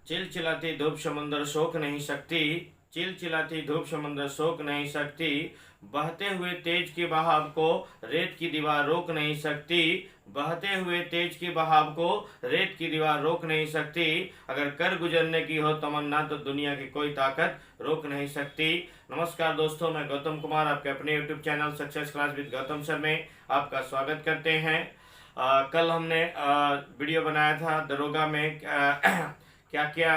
चिलचिलाती धूप समुंदर सोख नहीं सकती, चिलचिलाती धूप समुंदर सोख नहीं सकती, बहते हुए तेज की बहाव को रेत की दीवार रोक नहीं सकती, बहते हुए तेज की बहाव को रेत की दीवार रोक नहीं सकती, अगर कर गुजरने की हो तमन्ना तो दुनिया की कोई ताकत रोक नहीं सकती। नमस्कार दोस्तों, मैं गौतम कुमार आपके अपने YouTube channel success class with Gautam sir में आपका स्वागत करते हैं। कल हमने वीडियो बनाया था दरोगा में क्या क्या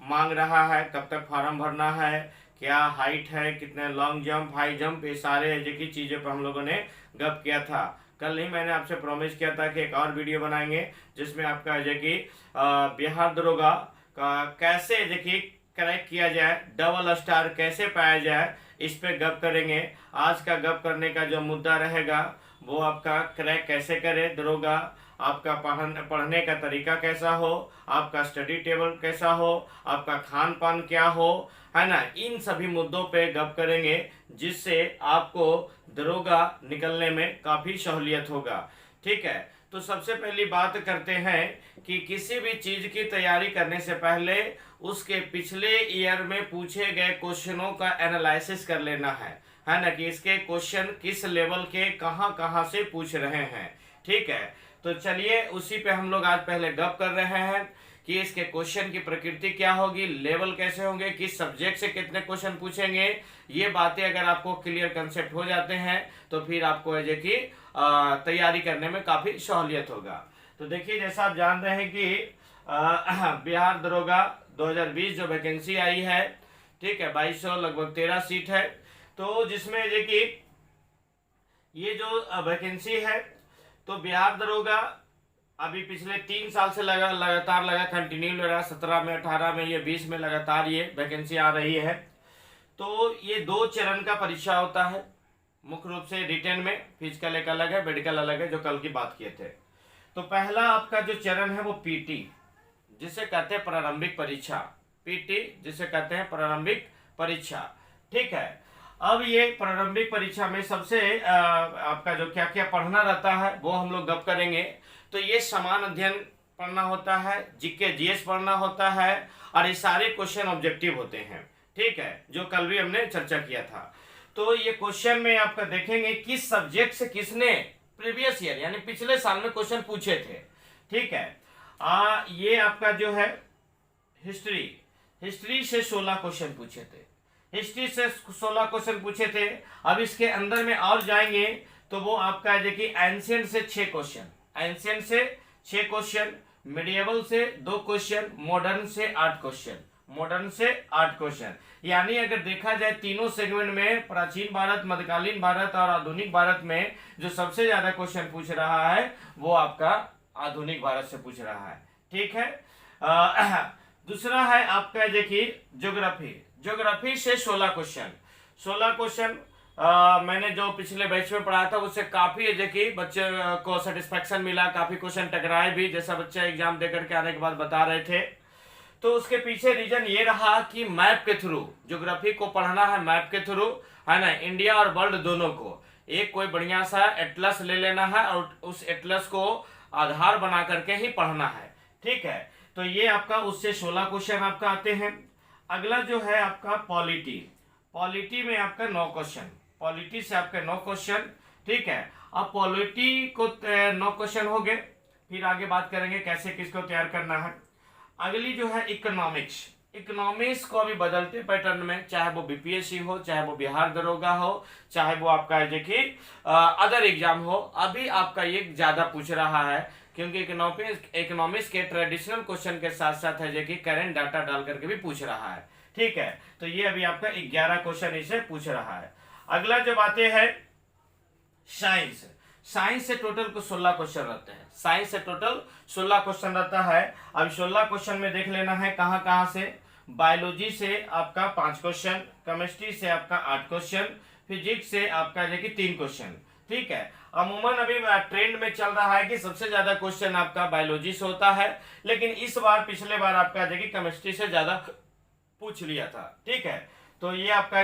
मांग रहा है, कब तक फॉर्म भरना है, क्या हाइट है, कितने लॉन्ग जंप, हाई जंप, ये सारे जो की चीज़ों पर हम लोगों ने गप किया था। कल नहीं, मैंने आपसे प्रॉमिस किया था कि एक और वीडियो बनाएंगे जिसमें आपका जो कि बिहार दरोगा का कैसे जो कि क्रैक किया जाए, डबल स्टार कैसे पाया जाए, इस पे गप करेंगे। आज का गप करने का जो मुद्दा रहेगा वो आपका क्रैक कैसे करे दरोगा, आपका पढ़ने का तरीका कैसा हो, आपका स्टडी टेबल कैसा हो, आपका खान पान क्या हो, है ना। इन सभी मुद्दों पे गप करेंगे जिससे आपको दरोगा निकलने में काफ़ी सहूलियत होगा। ठीक है, तो सबसे पहली बात करते हैं कि किसी भी चीज़ की तैयारी करने से पहले उसके पिछले ईयर में पूछे गए क्वेश्चनों का एनालिसिस कर लेना है ना, कि इसके क्वेश्चन किस लेवल के कहाँ कहाँ से पूछ रहे हैं। ठीक है, तो चलिए उसी पे हम लोग आज पहले गप कर रहे हैं कि इसके क्वेश्चन की प्रकृति क्या होगी, लेवल कैसे होंगे, किस सब्जेक्ट से कितने क्वेश्चन पूछेंगे। ये बातें अगर आपको क्लियर कंसेप्ट हो जाते हैं तो फिर आपको है कि तैयारी करने में काफ़ी सहूलियत होगा। तो देखिए, जैसा आप जान रहे हैं कि बिहार दरोगा 2020 जो वैकेंसी आई है, ठीक है, 2200 लगभग 13 सीट है। तो जिसमें जो कि ये जो वैकेंसी है, तो बिहार दरोगा अभी पिछले 3 साल से लगातार कंटिन्यू लगा, 17 में, 18 में, ये 20 में लगातार ये वैकेंसी आ रही है। तो ये 2 चरण का परीक्षा होता है, मुख्य रूप से रिटेन में फिजिकल एक अलग है, मेडिकल अलग है, जो कल की बात किए थे। तो पहला आपका जो चरण है वो पीटी, जिसे कहते हैं प्रारंभिक परीक्षा, पीटी जिसे कहते हैं प्रारंभिक परीक्षा। ठीक है, अब ये प्रारंभिक परीक्षा में सबसे आपका जो क्या क्या पढ़ना रहता है वो हम लोग गप करेंगे। तो ये समान अध्ययन पढ़ना होता है, जीके जीएस पढ़ना होता है, और ये सारे क्वेश्चन ऑब्जेक्टिव होते हैं। ठीक है, जो कल भी हमने चर्चा किया था। तो ये क्वेश्चन में आपका देखेंगे किस सब्जेक्ट से किसने प्रीवियस ईयर यानी पिछले साल में क्वेश्चन पूछे थे। ठीक है, ये आपका जो है हिस्ट्री से 16 क्वेश्चन पूछे थे, हिस्ट्री से 16 क्वेश्चन पूछे थे। अब इसके अंदर में और जाएंगे तो वो आपका है कि एंशिएंट से 6 क्वेश्चन, एंशिएंट से 6 क्वेश्चन, मिडिएवल से 2 क्वेश्चन, मॉडर्न से 8 क्वेश्चन, मॉडर्न से 8 क्वेश्चन। यानी अगर देखा जाए तीनों सेगमेंट में, प्राचीन भारत, मध्यकालीन भारत और आधुनिक भारत में जो सबसे ज्यादा क्वेश्चन पूछ रहा है वो आपका आधुनिक भारत से पूछ रहा है। ठीक है, दूसरा है आपका देखिए ज्योग्राफी से 16 क्वेश्चन, 16 क्वेश्चन मैंने जो पिछले बैच में पढ़ा था उससे काफी देखिए बच्चे को सेटिस्फेक्शन मिला, काफी क्वेश्चन टकराए भी, जैसा बच्चे एग्जाम देकर के आने के बाद बता रहे थे। तो उसके पीछे रीजन ये रहा कि मैप के थ्रू ज्योग्राफी को पढ़ना है, मैप के थ्रू, है ना, इंडिया और वर्ल्ड दोनों को एक कोई बढ़िया सा एटलस ले लेना है और उस एटलस को आधार बना करके ही पढ़ना है। ठीक है, तो ये आपका उससे 16 क्वेश्चन आपका आते हैं। अगला जो है आपका पॉलिटी में आपका 9 क्वेश्चन, पॉलिटी से आपके 9 क्वेश्चन। ठीक है, अब पॉलिटी को 9 क्वेश्चन हो गए, फिर आगे बात करेंगे कैसे किसको तैयार करना है। अगली जो है इकोनॉमिक्स को अभी बदलते पैटर्न में, चाहे वो बीपीएससी हो, चाहे वो बिहार दरोगा हो, चाहे वो आपका देखिए अदर एग्जाम हो, अभी आपका ये ज्यादा पूछ रहा है क्योंकि इकोनॉमिक्स के ट्रेडिशनल क्वेश्चन के साथ साथ है कि करंट डाटा डाल करके भी पूछ रहा है। ठीक है, तो ये अभी आपका 11 क्वेश्चन इसे पूछ रहा है। अगला जो बातें है साइंस से टोटल को 16 क्वेश्चन रहते हैं, साइंस से टोटल 16 क्वेश्चन रहता है। अब 16 क्वेश्चन में देख लेना है कहाँ कहाँ से। बायोलॉजी से आपका 5 क्वेश्चन, केमिस्ट्री से आपका 8 क्वेश्चन, फिजिक्स से आपका 3 क्वेश्चन। ठीक है, अमूमन अभी ट्रेंड में चल रहा है कि सबसे ज्यादा क्वेश्चन आपका बायोलॉजी से होता है, लेकिन इस बार पिछले बार आपका केमिस्ट्री से ज्यादा पूछ लिया था। ठीक है, तो ये आपका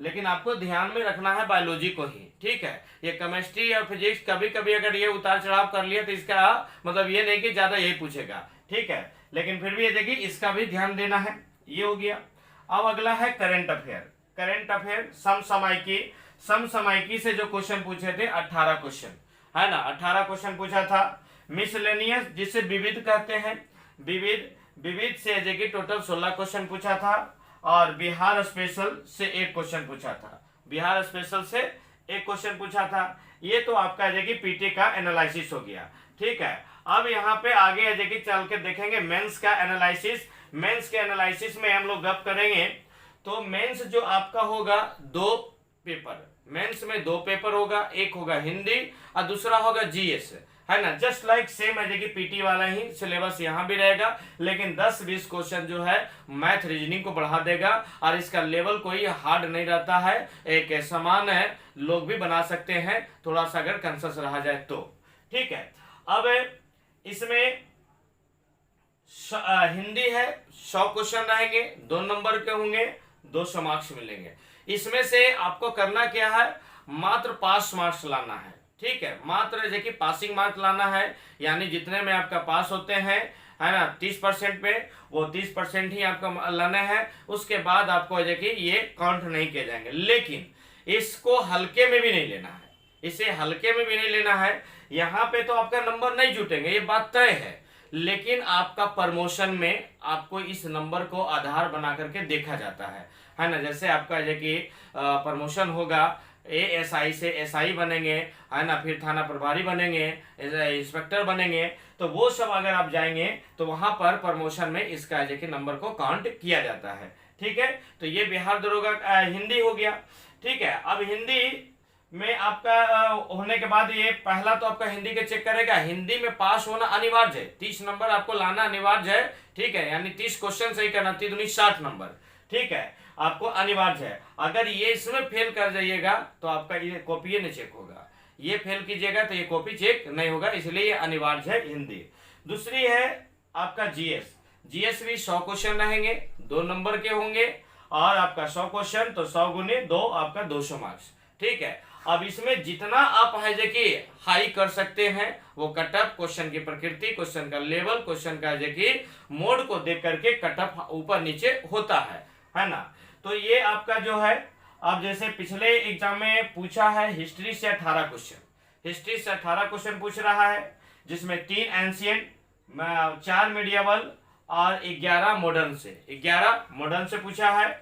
लेकिन आपको ध्यान में रखना है बायोलॉजी को ही। ठीक है, ये केमिस्ट्री और फिजिक्स कभी कभी अगर ये उतार चढ़ाव कर लिया तो इसका मतलब ये नहीं कि ज्यादा यही पूछेगा। ठीक है, लेकिन फिर भी ये देखिए इसका भी ध्यान देना है, ये हो गया। अब अगला है करंट अफेयर। करंट अफेयर समसामयिकी से जो क्वेश्चन पूछे थे 18 क्वेश्चन, है ना, 18 क्वेश्चन पूछा था। मिसलेनियस जिसे विविध कहते हैं, विविध से देखिए टोटल 16 क्वेश्चन पूछा था। और बिहार स्पेशल से 1 क्वेश्चन पूछा था, बिहार स्पेशल से 1 क्वेश्चन पूछा था। ये तो आपका देखिए पीटी का एनालिसिस हो गया, ठीक है। अब यहाँ पे आगे देखिए चल के देखेंगे मेंस का एनालिसिस। मेंस के एनालिसिस में हम लोग गप करेंगे। तो मेंस जो आपका होगा 2 पेपर, मेंस में 2 पेपर होगा, एक होगा हिंदी और दूसरा होगा जीएस, है ना। जस्ट लाइक सेम है देखिए पीटी वाला ही सिलेबस यहाँ भी रहेगा, लेकिन 10-20 क्वेश्चन जो है मैथ रीजनिंग को बढ़ा देगा। और इसका लेवल कोई हार्ड नहीं रहता है, एक समान है, लोग भी बना सकते हैं, थोड़ा सा अगर कंसेस रहा जाए तो, ठीक है। अब इसमें हिंदी है, 100 क्वेश्चन रहेंगे, 2 नंबर के होंगे, 200 मार्क्स मिलेंगे। इसमें से आपको करना क्या है, मात्र पास मार्क्स लाना है, ठीक है। मात्र देखिए पासिंग मार्क लाना है, यानी जितने में आपका पास होते हैं, है ना, 30% पे, वो 30% ही आपका लाना है। उसके बाद आपको देखिए ये काउंट नहीं किए जाएंगे। लेकिन इसको हल्के में भी नहीं लेना है, इसे हल्के में भी नहीं लेना है। यहाँ पे तो आपका नंबर नहीं जुटेंगे, ये बात तय है, लेकिन आपका प्रमोशन में आपको इस नंबर को आधार बना करके देखा जाता है ना। जैसे आपका देखिए प्रमोशन होगा, एएसआई से एसआई बनेंगे, है ना, फिर थाना प्रभारी बनेंगे, इंस्पेक्टर बनेंगे, तो वो सब अगर आप जाएंगे तो वहां पर प्रमोशन में इसका देखिए नंबर को काउंट किया जाता है, ठीक है। तो ये बिहार दरोगा हिंदी हो गया, ठीक है। अब हिंदी में आपका होने के बाद ये पहला तो आपका हिंदी के चेक करेगा, हिंदी में पास होना अनिवार्य है, 30 नंबर आपको लाना अनिवार्य है, ठीक है। यानी 30 क्वेश्चन सही करना, 3 दूनी 60 नंबर, ठीक है, आपको अनिवार्य है। अगर ये इसमें फेल कर जाइएगा तो आपका ये कॉपी नहीं चेक होगा, ये फेल कीजिएगा तो ये कॉपी चेक नहीं होगा, इसलिए ये अनिवार्य है हिंदी। दूसरी है आपका जीएस। जीएस भी 100 क्वेश्चन रहेंगे, 2 नंबर के होंगे, और आपका 100 क्वेश्चन तो 100 गुने 2 आपका 200 मार्क्स, ठीक है। अब इसमें जितना आप है देखिए हाई कर सकते हैं, वो कटअप, क्वेश्चन की प्रकृति, क्वेश्चन का लेवल, क्वेश्चन का देखिए मोड को देख करके कटअप ऊपर नीचे होता है ना। तो ये आपका जो है, अब जैसे पिछले एग्जाम में पूछा है हिस्ट्री से 18 क्वेश्चन, हिस्ट्री से 18 क्वेश्चन पूछ रहा है, जिसमें 3 एंशियंट, 4 मीडिएवल और 11 मॉडर्न से, 11 मॉडर्न से पूछा है।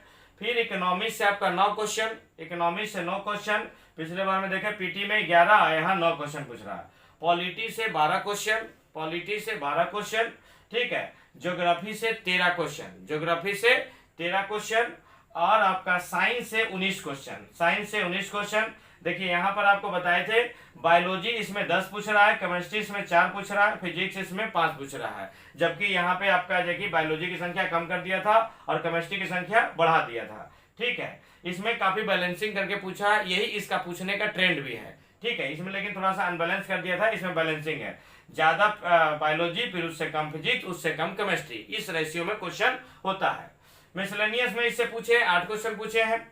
फिर इकोनॉमिक्स से आपका 9 क्वेश्चन, इकोनॉमिक्स से 9 क्वेश्चन, पिछले बार में देखे पीटी में 11, यहाँ 9 क्वेश्चन पूछ रहा है। पॉलिटी से 12 क्वेश्चन, पॉलिटी से 12 क्वेश्चन, ठीक है। ज्योग्राफी से 13 क्वेश्चन, ज्योग्राफी से 13 क्वेश्चन, और आपका साइंस से 19 क्वेश्चन, साइंस से 19 क्वेश्चन। देखिए यहाँ पर आपको बताए थे बायोलॉजी इसमें 10 पूछ रहा है, केमिस्ट्री इसमें 4 पूछ रहा है, फिजिक्स इसमें 5 पूछ रहा है, जबकि यहाँ पे आपका देखिए बायोलॉजी की संख्या कम कर दिया था और केमिस्ट्री की संख्या बढ़ा दिया था, ठीक है। इसमें काफी बैलेंसिंग करके पूछा है, यही इसका पूछने का ट्रेंड भी है, ठीक है। इसमें लेकिन थोड़ा सा अनबैलेंस कर दिया था, इसमें बैलेंसिंग है, ज्यादा बायोलॉजी फिर उससे कम फिजिक्स उससे कम केमिस्ट्री, इस रेशियो में क्वेश्चन होता है। मिसलेनियस में इससे पूछे 8 क्वेश्चन पूछे हैं,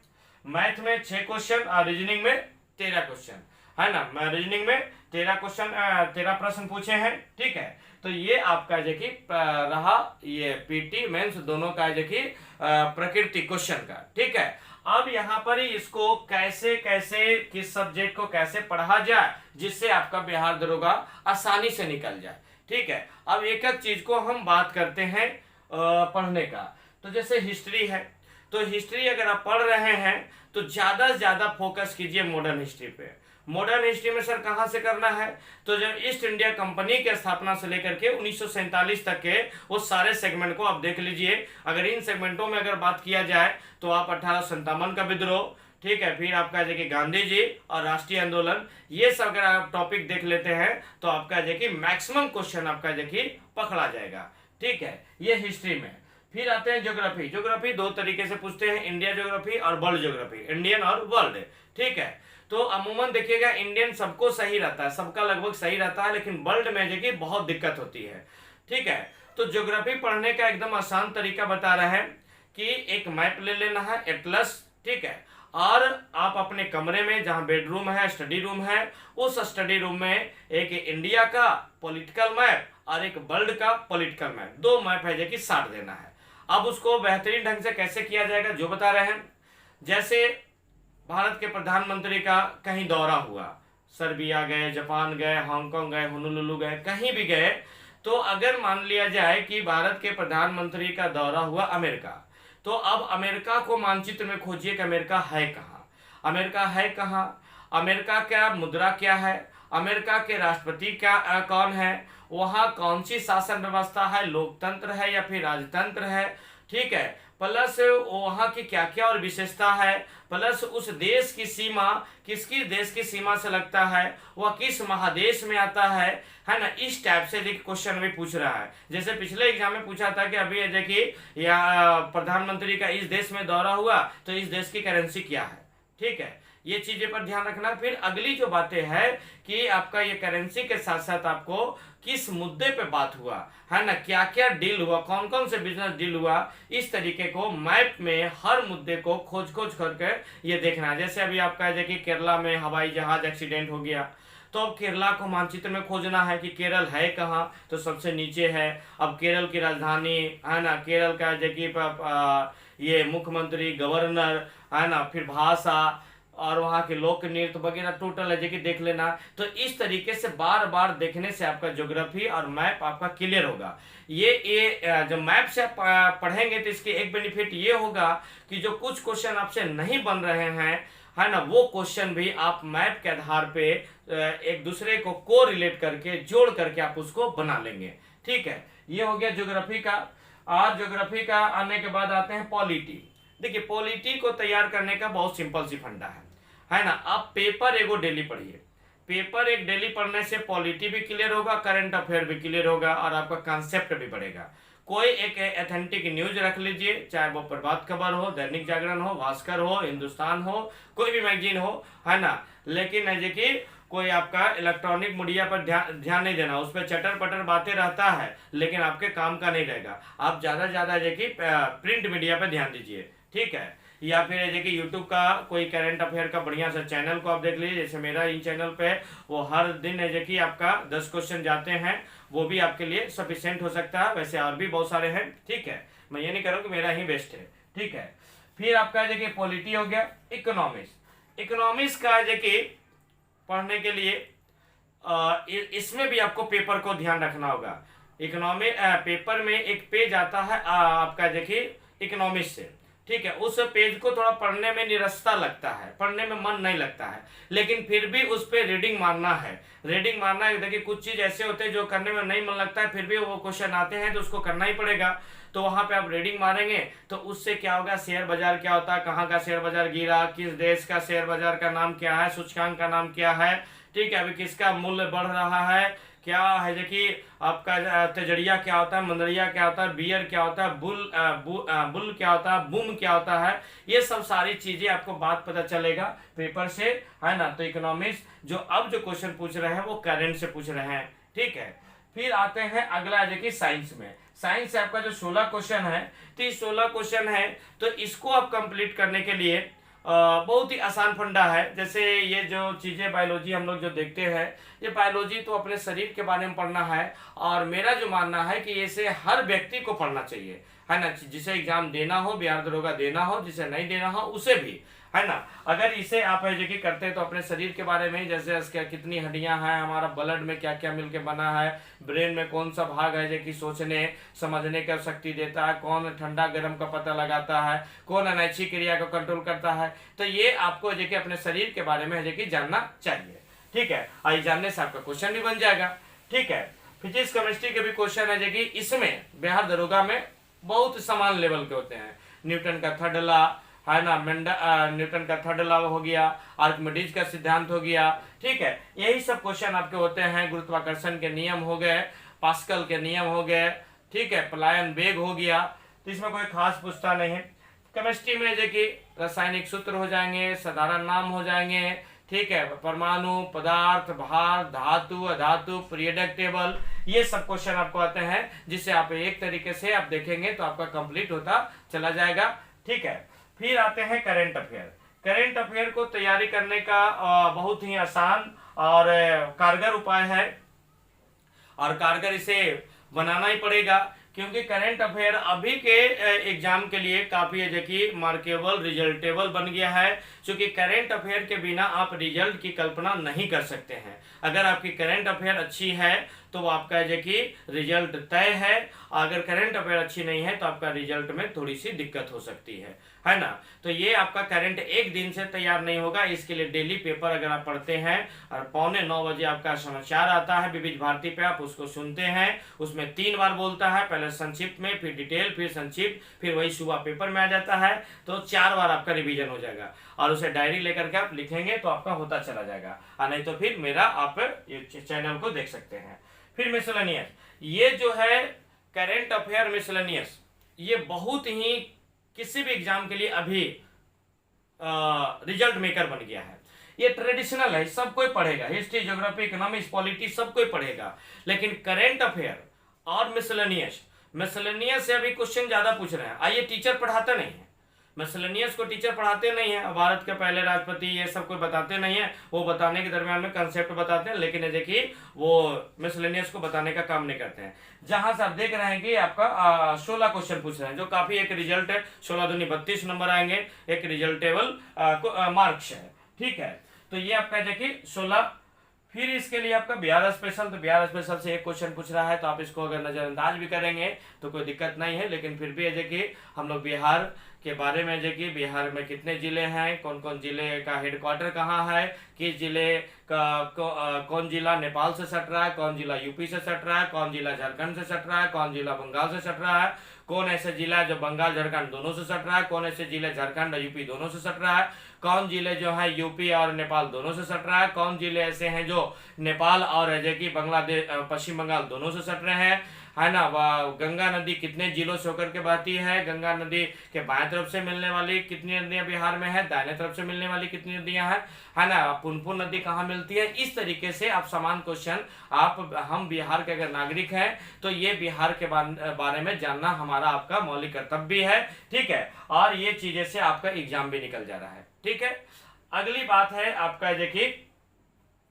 मैथ में 6 क्वेश्चन और रीजनिंग में 13 क्वेश्चन, है ना। रीजनिंग में 13 क्वेश्चन, 13 प्रश्न पूछे हैं, ठीक है। तो ये आपका देखिए रहा ये पीटी मेंस दोनों का देखिए प्रकृति क्वेश्चन का, ठीक है। अब यहाँ पर ही इसको कैसे कैसे किस सब्जेक्ट को कैसे पढ़ा जाए जिससे आपका बिहार दरोगा आसानी से निकल जाए, ठीक है। अब एक एक चीज को हम बात करते हैं पढ़ने का। तो जैसे हिस्ट्री है, तो हिस्ट्री अगर आप पढ़ रहे हैं तो ज्यादा से ज्यादा फोकस कीजिए मॉडर्न हिस्ट्री पे। मॉडर्न हिस्ट्री में सर कहां से करना है, तो जब ईस्ट इंडिया कंपनी की स्थापना से लेकर के 1947 तक के वो सारे सेगमेंट को आप देख लीजिए। अगर इन सेगमेंटों में अगर बात किया जाए तो आप 1857 का विद्रोह, ठीक है, फिर आपका देखिए गांधी जी और राष्ट्रीय आंदोलन, ये सब अगर आप टॉपिक देख लेते हैं तो आपका देखिए मैक्सिमम क्वेश्चन आपका देखिए पकड़ा जाएगा, ठीक है। ये हिस्ट्री में। फिर आते हैं ज्योग्राफी। ज्योग्राफी 2 तरीके से पूछते हैं, इंडिया ज्योग्राफी और वर्ल्ड ज्योग्राफी, इंडियन और वर्ल्ड, ठीक है। तो अमूमन देखिएगा इंडियन सबको सही रहता है, सबका लगभग सही रहता है, लेकिन वर्ल्ड में देखिए बहुत दिक्कत होती है, ठीक है। तो ज्योग्राफी पढ़ने का एकदम आसान तरीका बता रहे हैं कि एक मैप ले लेना है, एटलस, ठीक है, और आप अपने कमरे में जहां बेडरूम है, स्टडी रूम है, उस स्टडी रूम में एक इंडिया का पॉलिटिकल मैप और एक वर्ल्ड का पॉलिटिकल मैप, दो मैप है जो कि साथ देना है। अब उसको बेहतरीन ढंग से कैसे किया जाएगा जो बता रहे हैं। जैसे भारत के प्रधानमंत्री का कहीं दौरा हुआ, सर्बिया गए, जापान गए, हांगकांग गए, होनोलुलु गए, कहीं भी गए, तो अगर मान लिया जाए कि भारत के प्रधानमंत्री का दौरा हुआ अमेरिका, तो अब अमेरिका को मानचित्र में खोजिए कि अमेरिका है कहाँ, अमेरिका है कहाँ, अमेरिका का मुद्रा क्या है, अमेरिका के राष्ट्रपति क्या कौन है, वहाँ कौन सी शासन व्यवस्था है, लोकतंत्र है या फिर राजतंत्र है, ठीक है, प्लस वहाँ की क्या क्या और विशेषता है, प्लस उस देश की सीमा किसकी देश की सीमा से लगता है, वह किस महादेश में आता है ना। इस टाइप से देखिए क्वेश्चन भी पूछ रहा है। जैसे पिछले एग्जाम में पूछा था कि अभी देखिए या प्रधानमंत्री का इस देश में दौरा हुआ तो इस देश की करेंसी क्या है, ठीक है, ये चीजें पर ध्यान रखना। फिर अगली जो बातें है कि आपका ये करेंसी के साथ साथ आपको किस मुद्दे पे बात हुआ है ना, क्या क्या डील हुआ, कौन कौन से बिजनेस डील हुआ, इस तरीके को मैप में हर मुद्दे को खोज खोज करके ये देखना है। जैसे अभी आपका है कि केरला में हवाई जहाज एक्सीडेंट हो गया, तो अब केरला को मानचित्र में खोजना है कि केरल है कहाँ, तो सबसे नीचे है। अब केरल की राजधानी है ना, केरल का ये मुख्यमंत्री, गवर्नर है ना, फिर भाषा और वहाँ के लोक नृत्य वगैरह टोटल है जो देख लेना। तो इस तरीके से बार बार देखने से आपका ज्योग्राफी और मैप आपका क्लियर होगा। ये जब मैप से आप पढ़ेंगे तो इसके एक बेनिफिट ये होगा कि जो कुछ क्वेश्चन आपसे नहीं बन रहे हैं है ना, वो क्वेश्चन भी आप मैप के आधार पे एक दूसरे को रिलेट करके जोड़ करके आप उसको बना लेंगे, ठीक है। ये हो गया ज्योग्राफी का। और ज्योग्राफी का आने के बाद आते हैं पॉलिटी। देखिए पॉलिटी को तैयार करने का बहुत सिंपल सी फंडा है ना। आप पेपर एगो डेली पढ़िए, पेपर एक डेली पढ़ने से पॉलिटी भी क्लियर होगा, करंट अफेयर भी क्लियर होगा और आपका कंसेप्ट भी बढ़ेगा। कोई एक एथेंटिक न्यूज रख लीजिए, चाहे वो प्रभात खबर हो, दैनिक जागरण हो, भास्कर हो, हिंदुस्तान हो, कोई भी मैगजीन हो, है ना। लेकिन है कि कोई आपका इलेक्ट्रॉनिक मीडिया पर ध्यान नहीं देना, उस पर चटर पटर बातें रहता है लेकिन आपके काम का नहीं रहेगा। आप ज्यादा से ज्यादा है कि प्रिंट मीडिया पर ध्यान दीजिए, ठीक है। या फिर है कि यूट्यूब का कोई करंट अफेयर का बढ़िया सा चैनल को आप देख लीजिए, जैसे मेरा इन चैनल पे वो हर दिन है कि आपका 10 क्वेश्चन जाते हैं, वो भी आपके लिए सफिशिएंट हो सकता है। वैसे और भी बहुत सारे हैं, ठीक है, मैं ये नहीं कह रहा हूँ कि मेरा ही बेस्ट है, ठीक है। फिर आपका है कि पॉलिटी हो गया। इकोनॉमिक्स, इकोनॉमिक्स का है कि पढ़ने के लिए इसमें भी आपको पेपर को ध्यान रखना होगा। इकोनॉमिक पेपर में एक पेज आता है आपका देखिए इकोनॉमिक्स से, ठीक है। उस पेज को थोड़ा पढ़ने में निरस्ता लगता है, पढ़ने में मन नहीं लगता है, लेकिन फिर भी उस पर रीडिंग मारना है। रीडिंग मारना है, देखिए कुछ चीज ऐसे होते हैं जो करने में नहीं मन लगता है, फिर भी वो क्वेश्चन आते हैं तो उसको करना ही पड़ेगा। तो वहां पे आप रीडिंग मारेंगे तो उससे क्या होगा, शेयर बाजार क्या होता है, कहाँ का शेयर बाजार गिरा, किस देश का शेयर बाजार का नाम क्या है, सूचकांक का नाम क्या है, ठीक है, अभी किसका मूल्य बढ़ रहा है, क्या है जो कि आपका तेजड़िया क्या होता है, मंदरिया क्या होता है, बियर क्या होता है, बुल क्या होता है, बूम क्या होता है, ये सब सारी चीजें आपको बात पता चलेगा पेपर से, है ना। तो इकोनॉमिक्स जो अब जो क्वेश्चन पूछ रहे हैं वो करंट से पूछ रहे हैं, ठीक है। फिर आते हैं अगला देखिए साइंस में। साइंस से आपका जो 16 क्वेश्चन है, तो ये 16 क्वेश्चन है, तो इसको आप कंप्लीट करने के लिए बहुत ही आसान फंडा है। जैसे ये जो चीजें बायोलॉजी हम लोग जो देखते हैं, ये बायोलॉजी तो अपने शरीर के बारे में पढ़ना है, और मेरा जो मानना है कि इसे हर व्यक्ति को पढ़ना चाहिए, है ना। जिसे एग्जाम देना हो, बिहार दरोगा देना हो, जिसे नहीं देना हो उसे भी, है ना। अगर इसे आप है जो करते हैं तो अपने शरीर के बारे में, जैसे इसके कितनी हड्डियां हैं, हमारा ब्लड में क्या क्या मिलके बना है, ब्रेन में कौन सा भाग है जो कि सोचने समझने का शक्ति देता है, कौन ठंडा गर्म का पता लगाता है, कौन अनैच्छिक क्रिया को कंट्रोल करता है, तो ये आपको जो कि अपने शरीर के बारे में है जो कि जानना चाहिए, ठीक है। और ये जानने से आपका क्वेश्चन भी बन जाएगा, ठीक है। फिजिक्स केमिस्ट्री के भी क्वेश्चन है जो कि इसमें बिहार दरोगा में बहुत समान लेवल के होते हैं। न्यूटन का थर्ड लॉ, है ना, न्यूटन का थर्ड लॉ हो गया, आर्किमिडीज का सिद्धांत हो गया, ठीक है। यही सब क्वेश्चन आपके होते हैं। गुरुत्वाकर्षण के नियम हो गए, पास्कल के नियम हो गए, ठीक है, पलायन वेग हो गया, तो इसमें कोई खास पूछता नहीं है। केमिस्ट्री में जो कि रासायनिक सूत्र हो जाएंगे, साधारण नाम हो जाएंगे, ठीक है, परमाणु, पदार्थ, भार, धातु, अधातु, पीरियडिक टेबल, ये सब क्वेश्चन आपको आते हैं, जिससे आप एक तरीके से आप देखेंगे तो आपका कंप्लीट होता चला जाएगा, ठीक है। फिर आते हैं करंट अफेयर। करंट अफेयर को तैयारी करने का बहुत ही आसान और कारगर उपाय है। और कारगर इसे बनाना ही पड़ेगा, क्योंकि करंट अफेयर अभी के एग्जाम के लिए काफ़ी है जो कि मार्केबल रिजल्टेबल बन गया है, क्योंकि करंट अफेयर के बिना आप रिजल्ट की कल्पना नहीं कर सकते हैं। अगर आपकी करंट अफेयर अच्छी है तो आपका जो कि रिजल्ट तय है, अगर करंट अफेयर अच्छी नहीं है तो आपका रिजल्ट में थोड़ी सी दिक्कत हो सकती है ना। तो ये आपका करंट एक दिन से तैयार नहीं होगा, इसके लिए डेली पेपर अगर आप पढ़ते हैं और 8:45 आपका समाचार आता है विविध भारती पे, आप उसको सुनते हैं, उसमें 3 बार बोलता है, पहले संक्षिप्त में, फिर डिटेल, फिर संक्षिप्त, फिर वही सुबह पेपर में आ जाता है, तो 4 बार आपका रिवीजन हो जाएगा और उसे डायरी लेकर के आप लिखेंगे तो आपका होता चला जाएगा। और नहीं तो फिर मेरा आप चैनल को देख सकते हैं। फिर मिसलेनियस, ये जो है करंट अफेयर मिसलेनियस, ये बहुत ही किसी भी एग्जाम के लिए अभी रिजल्ट मेकर बन गया है। ये ट्रेडिशनल है, सब कोई पढ़ेगा, हिस्ट्री, ज्योग्राफी, इकोनॉमिक्स, पॉलिटिक्स सब कोई पढ़ेगा, लेकिन करंट अफेयर और मिसलेनियस से अभी क्वेश्चन ज्यादा पूछ रहे हैं। आइए, टीचर पढ़ाते नहीं है, मिसलेनियस को टीचर पढ़ाते नहीं है, भारत के पहले राष्ट्रपति ये सब कोई बताते नहीं है, वो बताने के दरमियान में कंसेप्ट बताते हैं, लेकिन देखिए वो मिसलेनियस को बताने का काम नहीं करते हैं। जहां से आप देख रहे हैं कि आपका 16 क्वेश्चन पूछ रहे हैं, जो काफी एक रिजल्ट है, 16 दूनी 32 नंबर आएंगे, एक रिजल्टेबल मार्क्स है, ठीक है। तो ये आपका देखिए 16। फिर इसके लिए आपका बिहार स्पेशल, तो बिहार स्पेशल से एक क्वेश्चन पूछ रहा है, तो आप इसको अगर नजरअंदाज भी करेंगे तो कोई दिक्कत नहीं है, लेकिन फिर भी है कि हम लोग बिहार के बारे में जो कि बिहार में कितने जिले हैं, कौन कौन जिले का हेडक्वार्टर कहाँ है, किस जिले का कौन जिला नेपाल से सट रहा है, कौन जिला यूपी से सट रहा है, कौन जिला झारखंड से सट रहा है, कौन जिला बंगाल से सट रहा है, कौन ऐसे जिला जो बंगाल झारखंड दोनों से सट रहा है, कौन ऐसे जिले झारखंड और यूपी दोनों से सट रहा है, कौन जिले जो है यूपी और नेपाल दोनों से सट रहा है, कौन जिले ऐसे हैं जो नेपाल और जो कि बांग्लादेश पश्चिम बंगाल दोनों से सट रहे हैं, है ना। गंगा नदी कितने जिलों से होकर के बहती है, गंगा नदी के बाएं तरफ से मिलने वाली कितनी नदियां बिहार में है, दाहिने तरफ से मिलने वाली कितनी नदियां हैं, है ना। पुनपुन नदी कहाँ मिलती है। इस तरीके से आप समान क्वेश्चन, हम बिहार के अगर नागरिक हैं तो ये बिहार के बारे में जानना हमारा आपका मौलिक कर्तव्य है, ठीक है। और ये चीजें से आपका एग्जाम भी निकल जा रहा है, ठीक है। अगली बात है आपका देखिए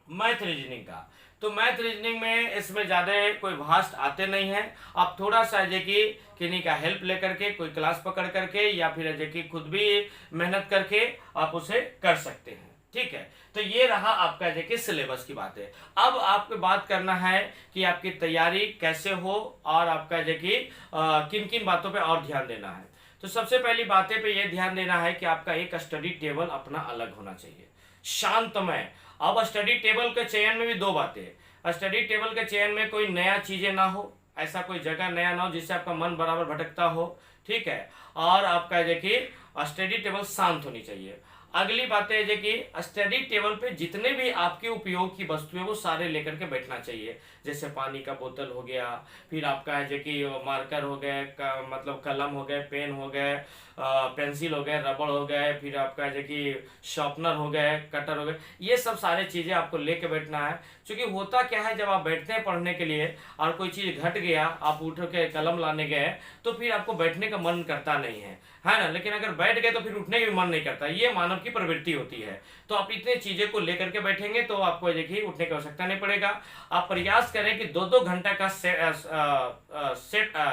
मैथ रीजनिंग का। तो मैथ रीजनिंग में इसमें ज़्यादा कोई भास्ट आते नहीं है, आप थोड़ा सा है कि किन्हीं का हेल्प लेकर के, कोई क्लास पकड़ करके या फिर है कि खुद भी मेहनत करके आप उसे कर सकते हैं, ठीक है। तो ये रहा आपका देखिए सिलेबस की बात है। अब आपको बात करना है कि आपकी तैयारी कैसे हो और आपका देखिए किन किन बातों पे और ध्यान देना है। तो सबसे पहली बातें पे ये ध्यान देना है कि आपका एक स्टडी टेबल अपना अलग होना चाहिए, शांतमय। अब स्टडी टेबल के चयन में भी 2 बातें, स्टडी टेबल के चयन में कोई नया चीजें ना हो, ऐसा कोई जगह नया ना हो जिससे आपका मन बराबर भटकता हो, ठीक है। और आपका देखिए स्टडी टेबल शांत होनी चाहिए। अगली बात है कि स्टडी टेबल पे जितने भी आपके उपयोग की वस्तुएं वो सारे लेकर के बैठना चाहिए, जैसे पानी का बोतल हो गया, फिर आपका है कि मार्कर हो गए, मतलब कलम हो गए, पेन हो गए, पेंसिल हो गए, रबड़ हो गए, फिर आपका है कि शार्पनर हो गए, कटर हो गए, ये सब सारे चीज़ें आपको लेके बैठना है। क्योंकि होता क्या है, जब आप बैठते हैं पढ़ने के लिए और कोई चीज़ घट गया, आप उठ के कलम लाने गए तो फिर आपको बैठने का मन करता नहीं है ना। लेकिन अगर बैठ गए तो फिर उठने का भी मन नहीं करता, ये मानव की प्रवृत्ति होती है। तो आप इतने चीज़ें को लेकर के बैठेंगे तो आपको देखिए उठने की आवश्यकता नहीं पड़ेगा। आप प्रयास करें कि 2-2 घंटा का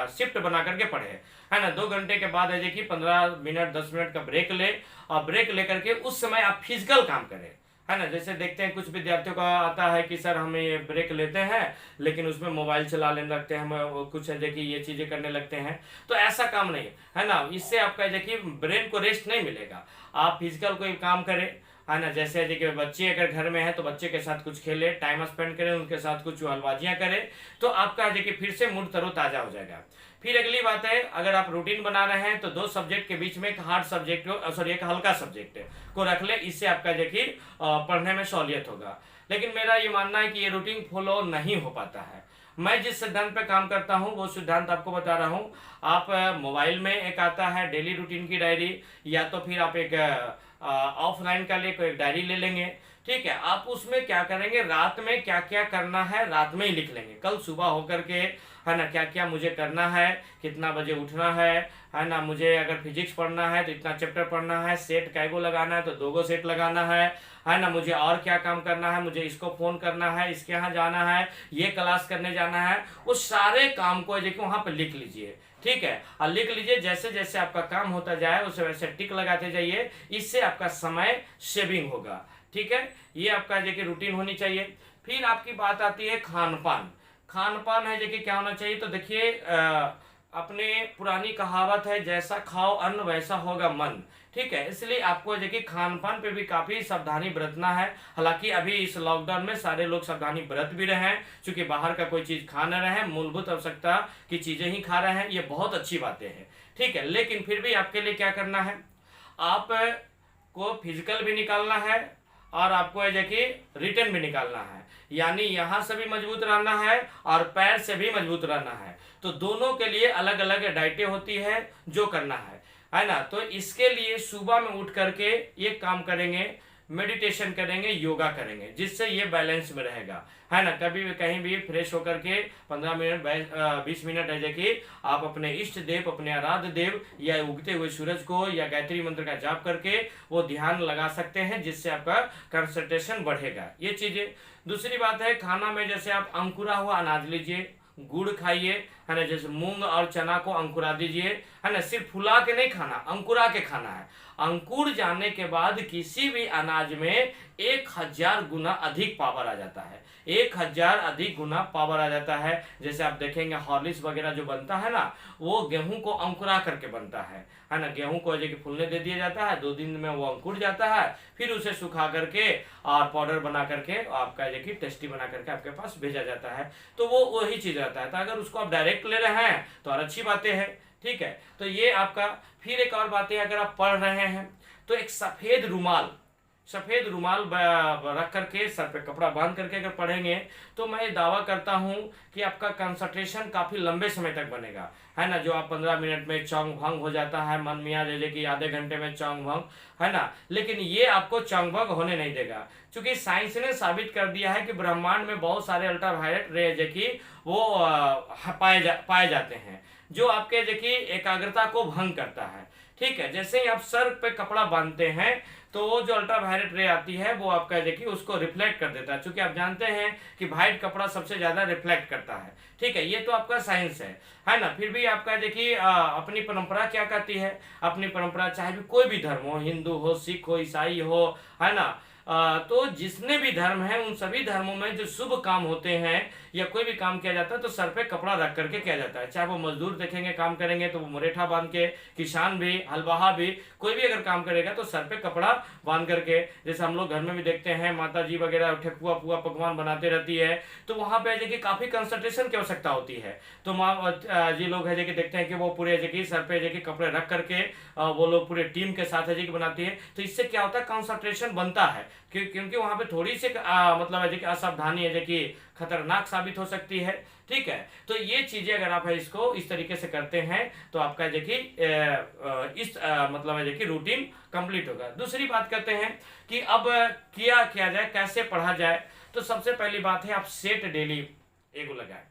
शिफ्ट बना करके पढ़े, है ना। 2 घंटे के बाद है कि 15 मिनट 10 मिनट का ब्रेक ले, और ब्रेक लेकर के उस समय आप फिजिकल काम करें, है ना। जैसे देखते हैं कुछ विद्यार्थियों का आता है कि सर हमें ये ब्रेक लेते हैं लेकिन उसमें मोबाइल चला लेने लगते हैं, हम कुछ है कि ये चीज़ें करने लगते हैं, तो ऐसा काम नहीं है ना। इससे आपका देखिए ब्रेन को रेस्ट नहीं मिलेगा। आप फिजिकल कोई काम करें, है ना। जैसे देखिए बच्चे अगर घर में हैं तो बच्चे के साथ कुछ खेलें, टाइम स्पेंड करें, उनके साथ कुछ चुहलबाजियाँ करें, तो आपका देखिए फिर से मूड तरोताज़ा हो जाएगा। फिर अगली बात है, अगर आप रूटीन बना रहे हैं तो 2 सब्जेक्ट के बीच में एक हार्ड सब्जेक्ट एक हल्का सब्जेक्ट को रख ले, इससे आपका देखिए पढ़ने में सहूलियत होगा। लेकिन मेरा ये मानना है कि ये रूटीन फॉलो नहीं हो पाता है। मैं जिस सिद्धांत पे काम करता हूँ वो सिद्धांत आपको बता रहा हूँ। आप मोबाइल में एक आता है डेली रूटीन की डायरी, या तो फिर आप एक ऑफलाइन का लिए कोई डायरी ले लेंगे, ठीक है, आप उसमें क्या करेंगे, रात में क्या क्या करना है रात में ही लिख लेंगे। कल सुबह होकर के, है ना, क्या क्या मुझे करना है, कितना बजे उठना है ना, मुझे अगर फिजिक्स पढ़ना है तो इतना चैप्टर पढ़ना है, सेट कैगो लगाना है तो 2 सेट लगाना है ना, मुझे और क्या काम करना है, मुझे इसको फ़ोन करना है, इसके यहाँ जाना है, ये क्लास करने जाना है, उस सारे काम को देखिए वहाँ पर लिख लीजिए। ठीक है, और लिख लीजिए, जैसे जैसे आपका काम होता जाए उसे वैसे टिक लगाते जाइए, इससे आपका समय सेविंग होगा। ठीक है, ये आपका देखिए रूटीन होनी चाहिए। फिर आपकी बात आती है खान पान। खान पान है देखिए क्या होना चाहिए, तो देखिए अपने पुरानी कहावत है, जैसा खाओ अन्न वैसा होगा मन। ठीक है, इसलिए आपको देखिए खान पान पे भी काफी सावधानी बरतना है। हालांकि अभी इस लॉकडाउन में सारे लोग सावधानी बरत भी रहे हैं, क्योंकि बाहर का कोई चीज खा न रहे हैं, मूलभूत आवश्यकता की चीजें ही खा रहे हैं, ये बहुत अच्छी बातें हैं। ठीक है, लेकिन फिर भी आपके लिए क्या करना है, आप को फिजिकल भी निकालना है और आपको है देखिए रिटर्न भी निकालना है, यानी यहाँ से भी मजबूत रहना है और पैर से भी मजबूत रहना है। तो दोनों के लिए अलग अलग डाइटें होती है जो करना है ना। तो इसके लिए सुबह में उठ करके ये काम करेंगे, मेडिटेशन करेंगे, योगा करेंगे, जिससे ये बैलेंस में रहेगा, है ना। कभी भी कहीं भी फ्रेश होकर के 15 मिनट 20 मिनट है कि आप अपने इष्ट देव, अपने आराध्य देव या उगते हुए सूरज को या गायत्री मंत्र का जाप करके वो ध्यान लगा सकते हैं, जिससे आपका कंसंट्रेशन बढ़ेगा। ये चीजें। दूसरी बात है, खाना में जैसे आप अंकुरा हुआ अनाज लीजिए, गुड़ खाइए, है ना, जैसे मूंग और चना को अंकुरा दीजिए, है ना, सिर्फ फुला के नहीं खाना, अंकुरा के खाना है। अंकुर जाने के बाद किसी भी अनाज में 1000 गुना अधिक पावर आ जाता है, 1000 अधिक गुना पावर आ जाता है। जैसे आप देखेंगे हॉर्लिक्स वगैरह जो बनता है ना, वो गेहूं को अंकुरा करके बनता है ना। गेहूं को जो कि फूलने दे दिया जाता है, 2 दिन में वो अंकुर जाता है, फिर उसे सुखा करके और पाउडर बना करके आपका जो कि टेस्टी बना करके आपके पास भेजा जाता है। तो वो वही चीज रहता है। तो अगर उसको आप डायरेक्ट ले रहे हैं तो और अच्छी बातें हैं। ठीक है, तो ये आपका। फिर एक और बात है, अगर आप पढ़ रहे हैं तो एक सफेद रुमाल रख करके सर पे कपड़ा बांध करके अगर पढ़ेंगे तो मैं दावा करता हूं कि आपका कंसंट्रेशन काफी लंबे समय तक बनेगा, है ना। जो आप 15 मिनट में चौंग भंग हो जाता है, मन मिया ले ले कि आधे घंटे में चौंग भंग, है ना, लेकिन ये आपको चौंग भंग होने नहीं देगा, क्योंकि साइंस ने साबित कर दिया है कि ब्रह्मांड में बहुत सारे अल्ट्रावायलेट रे जो कि वो पाए जाते हैं, जो आपके देखिए एकाग्रता को भंग करता है। ठीक है, जैसे ही आप सर पे कपड़ा बांधते हैं तो वो जो अल्ट्रावायलेट रे आती है वो आपका देखिए उसको रिफ्लेक्ट कर देता है, क्योंकि आप जानते हैं कि वाइट कपड़ा सबसे ज्यादा रिफ्लेक्ट करता है। ठीक है, ये तो आपका साइंस है ना। फिर भी आपका देखिए अपनी परंपरा क्या कहती है, अपनी परंपरा चाहे भी कोई भी धर्म हो, हिंदू हो, सिख हो, ईसाई हो, है ना, तो जितने भी धर्म हैं उन सभी धर्मों में जो शुभ काम होते हैं या कोई भी काम किया जाता है तो सर पे कपड़ा रख करके किया जाता है। चाहे वो मजदूर देखेंगे काम करेंगे तो वो मुरेठा बांध के, किसान भी, हलवाहा भी, कोई भी अगर काम करेगा तो सर पे कपड़ा बांध करके। जैसे हम लोग घर में भी देखते हैं माता जी वगैरह ठेकुआ पुआ पकवान बनाते रहती है, तो वहां पे देखिए काफी कंसंट्रेशन की आवश्यकता होती है। तो माँ जी लोग है देखिए देखते हैं कि वो पूरे देखिए सर पे देखिए कपड़े रख करके वो लोग पूरे टीम के साथ है देखिए बनाती है। तो इससे क्या होता है, कंसंट्रेशन बनता है, क्योंकि वहां पे थोड़ी सी मतलब है कि असावधानी है कि खतरनाक साबित हो सकती है। ठीक है, तो ये चीजें अगर आप इसको इस तरीके से करते हैं तो आपका देखिए इस मतलब है कि रूटीन कंप्लीट होगा। दूसरी बात करते हैं कि अब किया जाए, कैसे पढ़ा जाए। तो सबसे पहली बात है, आप सेट डेली एक लगाए,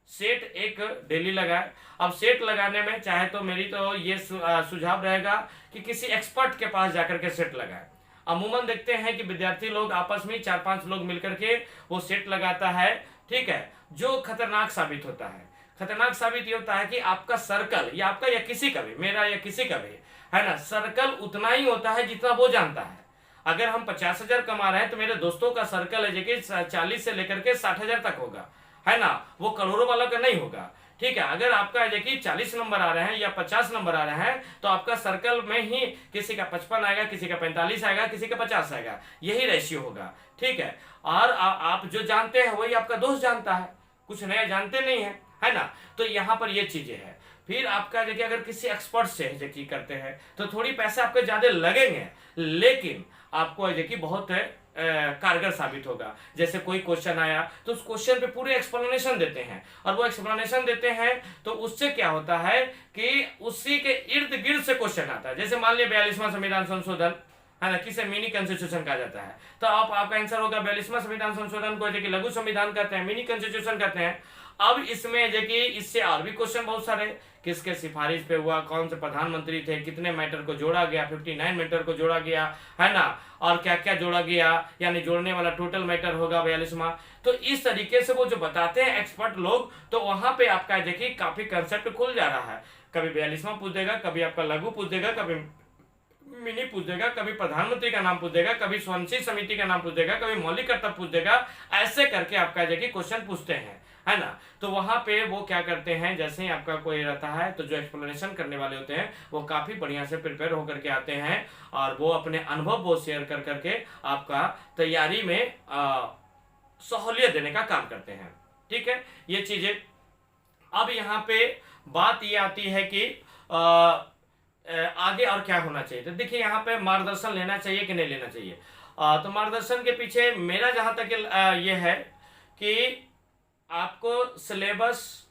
सेट एक डेली लगाए। अब सेट लगाने में चाहे तो मेरी तो ये सुझाव रहेगा कि किसी एक्सपर्ट के पास जाकर के सेट लगाए। अमूमन देखते हैं कि विद्यार्थी लोग आपस में 4-5 लोग मिलकर के वो सेट लगाता है। ठीक है, जो खतरनाक साबित होता है। खतरनाक साबित ये होता है कि आपका सर्कल या आपका या किसी का भी, मेरा या किसी का भी, है ना, सर्कल उतना ही होता है जितना वो जानता है। अगर हम 50,000 कमा रहे हैं तो मेरे दोस्तों का सर्कल है जो 40 से लेकर के 60,000 तक होगा, है ना, वो करोड़ों वाला का नहीं होगा। ठीक है, अगर आपका देखिए 40 नंबर आ रहे हैं या 50 नंबर आ रहे हैं तो आपका सर्कल में ही किसी का 55 आएगा, किसी का 45 आएगा, किसी का 50 आएगा, यही रेशियो होगा। ठीक है, और आप जो जानते हैं वही आपका दोस्त जानता है, कुछ नया जानते नहीं है ना। तो यहाँ पर ये चीजें हैं। फिर आपका देखिए अगर किसी एक्सपर्ट से देखिए करते हैं तो थोड़ी पैसे आपके ज्यादा लगेंगे, लेकिन आपको देखिए बहुत कारगर साबित होगा। जैसे कोई क्वेश्चन आया तो उस क्वेश्चन पे पूरे एक्सप्लेनेशन देते हैं, और वो एक्सप्लेनेशन देते हैं तो उससे क्या होता है कि उसी के इर्द गिर्द से क्वेश्चन आता है। जैसे मान लिया 42वां संविधान संशोधन, है ना, किसे मिनी कॉन्स्टिट्यूशन कहा जाता है। तो आप आपका आंसर होगा 42वां संविधान संशोधन को देखिए लघु संविधान कहते हैं, मिनी कॉन्स्टिट्यूशन कहते हैं। अब इसमें देखिए इससे और भी क्वेश्चन बहुत सारे, किसके सिफारिश पे हुआ, कौन से प्रधानमंत्री थे, कितने मैटर को जोड़ा गया, 59 मैटर को जोड़ा गया, है ना, और क्या क्या जोड़ा गया, यानी जोड़ने वाला टोटल मैटर होगा 42वां। तो इस तरीके से वो जो बताते हैं एक्सपर्ट लोग, तो वहां पे आपका देखिए काफी कंसेप्ट खुल जा रहा है। कभी 42वां पूछ देगा, कभी आपका लघु पूछ देगा, कभी मिनी पूछ देगा, कभी प्रधानमंत्री का नाम पूछ देगा, कभी स्वयंसेवी समिति का नाम पूछ देगा, कभी मौलिक कर्तव्य पूछ देगा। ऐसे करके आपका देखिए क्वेश्चन पूछते हैं, है ना। तो वहां पे वो क्या करते हैं, जैसे ही आपका कोई रहता है तो जो एक्सप्लेनेशन करने वाले होते हैं वो काफी बढ़िया से प्रिपेयर होकर के आते हैं, और वो अपने अनुभव वो शेयर कर करके आपका तैयारी में सहूलियत देने का काम करते हैं। ठीक है, ये चीजें। अब यहाँ पे बात ये आती है कि आगे और क्या होना चाहिए। तो देखिए यहाँ पे मार्गदर्शन लेना चाहिए कि नहीं लेना चाहिए। तो मार्गदर्शन के पीछे मेरा जहां तक ये है कि आपको सिलेबस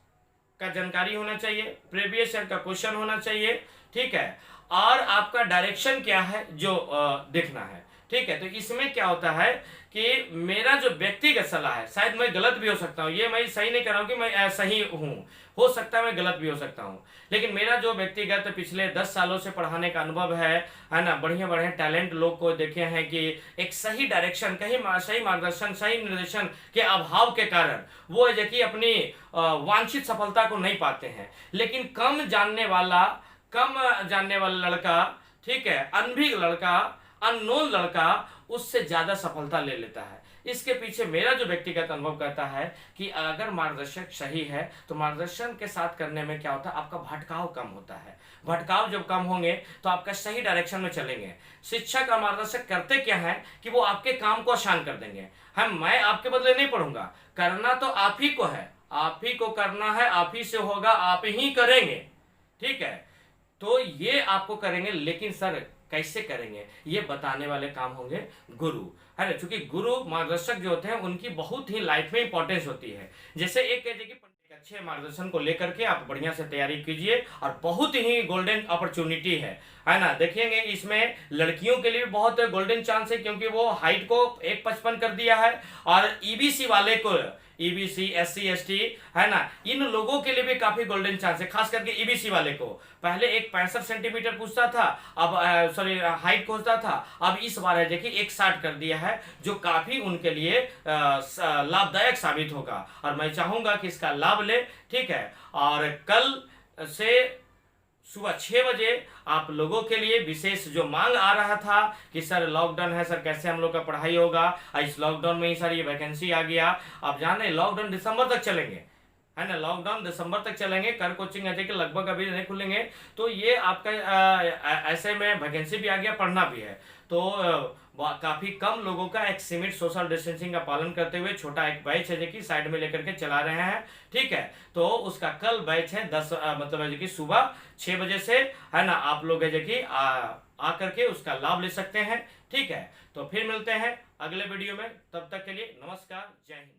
का जानकारी होना चाहिए, प्रीवियस ईयर का क्वेश्चन होना चाहिए, ठीक है, और आपका डायरेक्शन क्या है जो देखना है। ठीक है, तो इसमें क्या होता है कि मेरा जो व्यक्तिगत सलाह है, शायद मैं गलत भी हो सकता हूँ, ये मैं सही नहीं कर रहा हूँ कि मैं सही हूँ, हो सकता है मैं गलत भी हो सकता हूँ, लेकिन मेरा जो व्यक्तिगत पिछले 10 सालों से पढ़ाने का अनुभव है ना, बढ़िया बढ़िया टैलेंट लोग को देखे हैं कि एक सही डायरेक्शन, कहीं सही मार्गदर्शन, सही निर्देशन के अभाव के कारण वो है कि अपनी वांछित सफलता को नहीं पाते हैं। लेकिन कम जानने वाला लड़का, ठीक है, अनभिज्ञ लड़का, अननोन लड़का उससे ज्यादा सफलता ले लेता है। इसके पीछे मेरा जो व्यक्तिगत अनुभव कहता है कि अगर मार्गदर्शक सही है तो मार्गदर्शन के साथ करने में क्या होता है, आपका भटकाव कम होता है। भटकाव जब कम होंगे तो आपका सही डायरेक्शन में चलेंगे। शिक्षक और मार्गदर्शक करते क्या है कि वो आपके काम को आसान कर देंगे। मैं आपके बदले नहीं पढ़ूंगा, करना तो आप ही को है, आप ही को करना है, आप ही से होगा, आप ही करेंगे। ठीक है, तो ये आपको करेंगे, लेकिन सर कैसे करेंगे ये बताने वाले काम होंगे गुरु, है ना। क्योंकि गुरु मार्गदर्शक जो होते हैं उनकी बहुत ही लाइफ में इंपॉर्टेंस होती है। जैसे एक कहते कि अच्छे मार्गदर्शन को लेकर के आप बढ़िया से तैयारी कीजिए, और बहुत ही गोल्डन अपॉर्चुनिटी है ना। देखेंगे इसमें लड़कियों के लिए भी बहुत गोल्डन चांस है, क्योंकि वो हाइट को 1.55 कर दिया है, और ईबीसी वाले को, ईबीसी, एससी, एसटी, है ना, इन लोगों के लिए भी काफी गोल्डन चांस है। खास करके ईबीसी वाले को पहले 1.65 सेंटीमीटर पूछता था, अब हाइट खोजता था, अब इस बार है देखिए 1.60 कर दिया है, जो काफी उनके लिए लाभदायक साबित होगा, और मैं चाहूंगा कि इसका लाभ ले। ठीक है, और कल से सुबह 6 बजे आप लोगों के लिए विशेष जो मांग आ रहा था कि सर लॉकडाउन है, सर कैसे हम लोग का पढ़ाई होगा, इस लॉकडाउन में ही सर ये वैकेंसी आ गया। आप जाने लॉकडाउन दिसंबर तक चलेंगे, है ना, लॉकडाउन दिसंबर तक चलेंगे। कर कोचिंग ऐसे कि लगभग अभी नहीं खुलेंगे, तो ये आपका ऐसे में वैकेंसी भी आ गया, पढ़ना भी है, तो काफी कम लोगों का एक सीमित सोशल डिस्टेंसिंग का पालन करते हुए छोटा एक बैच है जो कि साइड में लेकर के चला रहे हैं। ठीक है, तो उसका कल बैच है 10 मतलब है कि सुबह 6 बजे से, है ना, आप लोग है जो कि आकर के उसका लाभ ले सकते हैं। ठीक है, तो फिर मिलते हैं अगले वीडियो में, तब तक के लिए नमस्कार, जय हिंद।